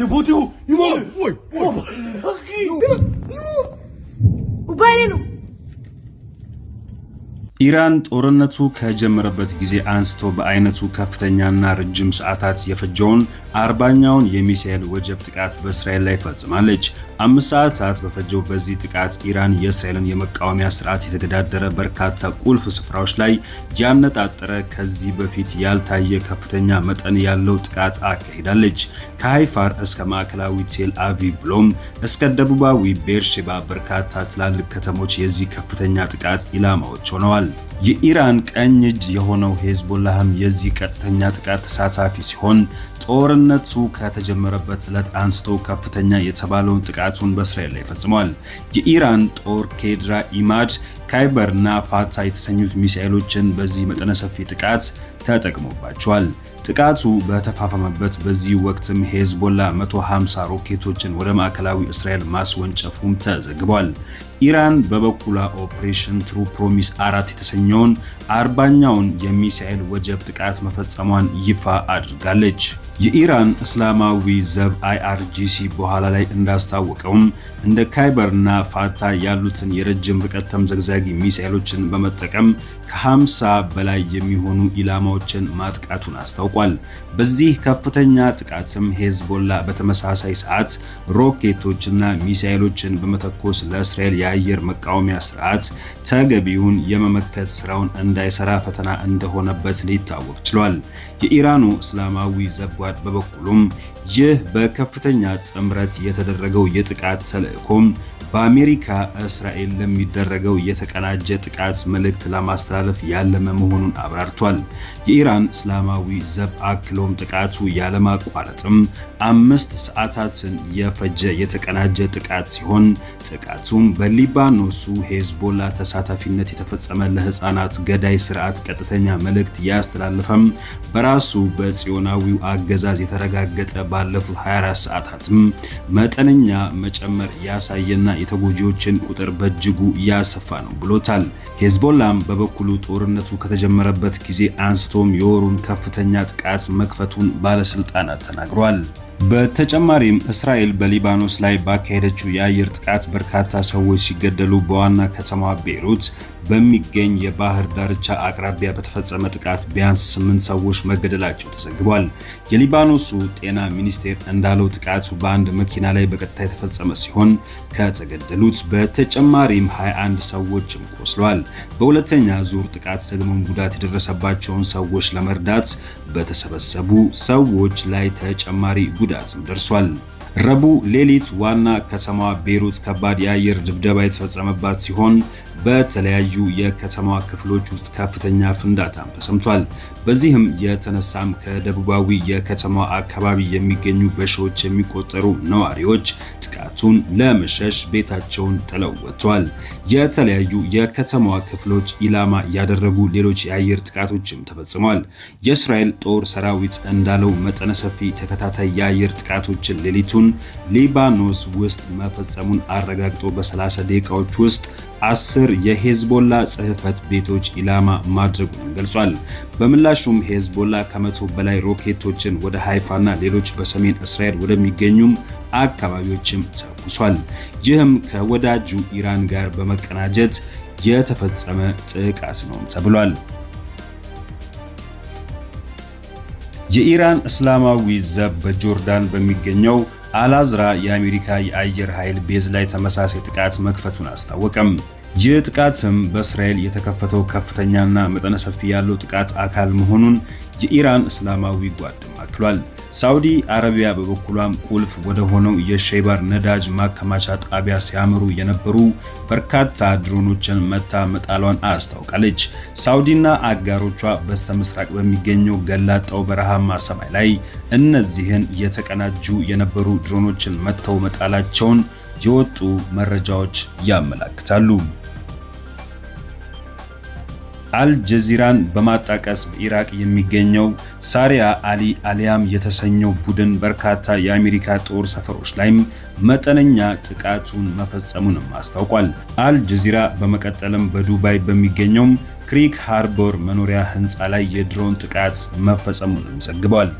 버티고 이만해. وبعدين ኢራን ጦርነቱ ከጀመረበት ጊዜ አንስቶ በአይነቱ ከፍተኛና ረጅም ሰዓታት የፈጀውን 40ኛውን የሚሳኤል ወጀብ ጥቃት በእስራኤል ላይ ፈጽማለች። 5 ሰዓታት በፈጀው በዚህ ጥቃት ኢራን የእስራኤልን የመቃወሚያ ስርዓት የተገዳደረ በርካታ ቁልፍ ስፍራዎች ላይ ያነጣጠረ ከዚህ በፊት ያልታየ ከፍተኛ መጠን ያለው ጥቃት አካሂዳለች። ከሃይፋር እስከ ማዕከላዊ ቴል አቪቭ ብሎም እስከ ደቡባዊ ቤርሼባ በርካታ ትላልቅ ከተሞች የዚህ ከፍተኛ ጥቃት ኢላማዎች ሆነዋል። የኢራን ቀኝ እጅ የሆነው ሄዝቦላህም የዚህ ቀጥተኛ ጥቃት ተሳታፊ ሲሆን ጦርነቱ ከተጀመረበት ዕለት አንስቶ ከፍተኛ የተባለውን ጥቃቱን በእስራኤል ላይ ፈጽሟል። የኢራን ጦር ኬድራ፣ ኢማድ፣ ካይበርና ፋታ የተሰኙት ሚሳኤሎችን በዚህ መጠነ ሰፊ ጥቃት ተጠቅሞባቸዋል። ጥቃቱ በተፋፋመበት በዚህ ወቅትም ሄዝቦላ 150 ሮኬቶችን ወደ ማዕከላዊ እስራኤል ማስወንጨፉም ተዘግቧል። ኢራን በበኩሏ ኦፕሬሽን ትሩ ፕሮሚስ 4 የተሰኘውን 40ኛውን የሚሳኤል ወጀብ ጥቃት መፈጸሟን ይፋ አድርጋለች። የኢራን እስላማዊ ዘብ IRGC በኋላ ላይ እንዳስታወቀውም እንደ ካይበርና ፋታ ያሉትን የረጅም ርቀት ተምዘግዛጊ ሚሳኤሎችን በመጠቀም ከ50 በላይ የሚሆኑ ኢላማዎችን ማጥቃቱን አስታውቋል። በዚህ ከፍተኛ ጥቃትም ሄዝቦላ በተመሳሳይ ሰዓት ሮኬቶችና ሚሳኤሎችን በመተኮስ ለእስራኤል የአየር መቃወሚያ ስርዓት ተገቢውን የመመከት ስራውን እንዳይሰራ ፈተና እንደሆነበት ሊታወቅ ችሏል። የኢራኑ እስላማዊ ዘብጓድ በበኩሉም ይህ በከፍተኛ ጥምረት የተደረገው የጥቃት ተልዕኮም በአሜሪካ እስራኤል ለሚደረገው የተቀናጀ ጥቃት መልእክት ለማስተላለፍ ያለመ መሆኑን አብራርቷል። የኢራን እስላማዊ ዘብ አክሎም ጥቃቱ ያለማቋረጥም 5 ሰዓታትን የፈጀ የተቀናጀ ጥቃት ሲሆን ጥቃቱም በሊባኖሱ ሄዝቦላ ተሳታፊነት የተፈጸመ ለህፃናት ገዳይ ስርዓት ቀጥተኛ መልእክት ያስተላለፈም በራሱ በጽዮናዊው አገዛዝ የተረጋገጠ ባለፉት 24 ሰዓታትም መጠነኛ መጨመር ያሳየና የተጎጂዎችን ቁጥር በእጅጉ ያሰፋ ነው ብሎታል። ሄዝቦላም በበኩሉ ጦርነቱ ከተጀመረበት ጊዜ አንስቶም የወሩን ከፍተኛ ጥቃት መክፈቱን ባለስልጣናት ተናግሯል። በተጨማሪም እስራኤል በሊባኖስ ላይ ባካሄደችው የአየር ጥቃት በርካታ ሰዎች ሲገደሉ በዋና ከተማዋ ቤይሩት በሚገኝ የባህር ዳርቻ አቅራቢያ በተፈጸመ ጥቃት ቢያንስ 8 ሰዎች መገደላቸው ተዘግቧል። የሊባኖሱ ጤና ሚኒስቴር እንዳለው ጥቃቱ በአንድ መኪና ላይ በቀጥታ የተፈጸመ ሲሆን ከተገደሉት በተጨማሪም 21 ሰዎችም ቆስለዋል። በሁለተኛ ዙር ጥቃት ደግሞ ጉዳት የደረሰባቸውን ሰዎች ለመርዳት በተሰበሰቡ ሰዎች ላይ ተጨማሪ ጉዳትም ደርሷል። ረቡዕ ሌሊት ዋና ከተማዋ ቤይሩት ከባድ የአየር ድብደባ የተፈጸመባት ሲሆን በተለያዩ የከተማዋ ክፍሎች ውስጥ ከፍተኛ ፍንዳታም ተሰምቷል። በዚህም የተነሳም ከደቡባዊ የከተማዋ አካባቢ የሚገኙ በሺዎች የሚቆጠሩ ነዋሪዎች ጥቃቱን ለመሸሽ ቤታቸውን ጥለው ወጥተዋል። የተለያዩ የከተማዋ ክፍሎች ኢላማ ያደረጉ ሌሎች የአየር ጥቃቶችም ተፈጽመዋል። የእስራኤል ጦር ሰራዊት እንዳለው መጠነ ሰፊ ተከታታይ የአየር ጥቃቶችን ሌሊቱን ሊባኖስ ውስጥ መፈጸሙን አረጋግጦ በ30 ደቂቃዎች ውስጥ 10 የሄዝቦላ ጽሕፈት ቤቶች ኢላማ ማድረጉን ገልጿል። በምላሹም ሄዝቦላ ከ100 በላይ ሮኬቶችን ወደ ሃይፋና ሌሎች በሰሜን እስራኤል ወደሚገኙም አካባቢዎችም ተኩሷል። ይህም ከወዳጁ ኢራን ጋር በመቀናጀት የተፈጸመ ጥቃት ነው ተብሏል። የኢራን እስላማዊ ዘብ በጆርዳን በሚገኘው አልአዝራ የአሜሪካ የአየር ኃይል ቤዝ ላይ ተመሳሳይ ጥቃት መክፈቱን አስታወቀም። ይህ ጥቃትም በእስራኤል የተከፈተው ከፍተኛና መጠነ ሰፊ ያለው ጥቃት አካል መሆኑን የኢራን እስላማዊ ጓድም አክሏል። ሳውዲ አረቢያ በበኩሏም ቁልፍ ወደ ሆነው የሼባር ነዳጅ ማከማቻ ጣቢያ ሲያመሩ የነበሩ በርካታ ድሮኖችን መታ መጣሏን አስታውቃለች። ሳውዲና አጋሮቿ በስተምስራቅ በሚገኘው ገላጣው በረሃማ ሰማይ ላይ እነዚህን የተቀናጁ የነበሩ ድሮኖችን መተው መጣላቸውን የወጡ መረጃዎች ያመለክታሉ። አልጀዚራን በማጣቀስ በኢራቅ የሚገኘው ሳሪያ አሊ አሊያም የተሰኘው ቡድን በርካታ የአሜሪካ ጦር ሰፈሮች ላይም መጠነኛ ጥቃቱን መፈጸሙንም አስታውቋል። አልጀዚራ በመቀጠልም በዱባይ በሚገኘው ክሪክ ሃርበር መኖሪያ ህንፃ ላይ የድሮን ጥቃት መፈጸሙንም ዘግቧል።